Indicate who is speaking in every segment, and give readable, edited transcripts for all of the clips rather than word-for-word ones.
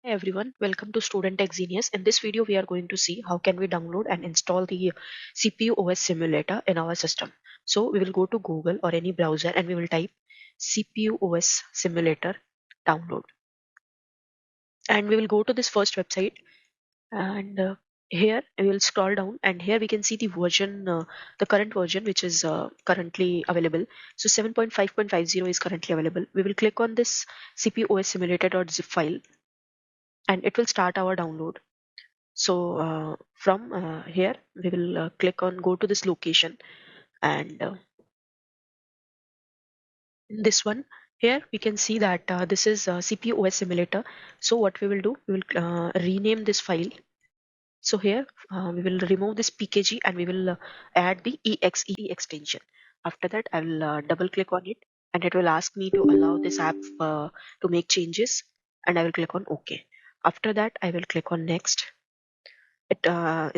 Speaker 1: Hi everyone, welcome to Student Tech Genius. In this video, we are going to see how can we download and install the CPU OS simulator in our system. So we will go to Google or any browser and we will type CPU OS simulator download. And we will go to this first website and here we will scroll down and here we can see the version, the current version which is currently available. So 7.5.50 is currently available. We will click on this CPU OS simulator.zip file and it will start our download. So from here we will click on go to this location and in this one here we can see that this is CPU OS simulator. So what we will do, we will rename this file. So here we will remove this pkg and we will add the exe extension. After that I will double click on it and it will ask me to allow this app to make changes and I will click on OK. After that I will click on next. In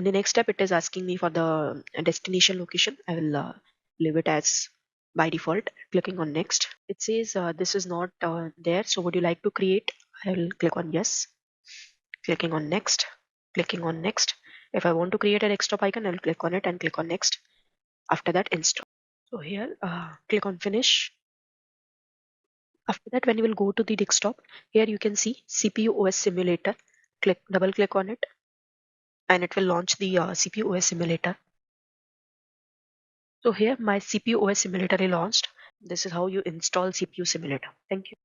Speaker 1: the next step it is asking me for the destination location. I will leave it as by default. Clicking on next, it says this is not there, so would you like to create? I will click on yes. Clicking on next. Clicking on next. If I want to create a desktop icon, I will click on it and click on next. After that install. So here click on finish. After that when you will go to the desktop, here you can see CPU OS simulator. Double click on it and it will launch the CPU OS simulator. So here my CPU OS simulator is launched. This is how you install CPU simulator. Thank you.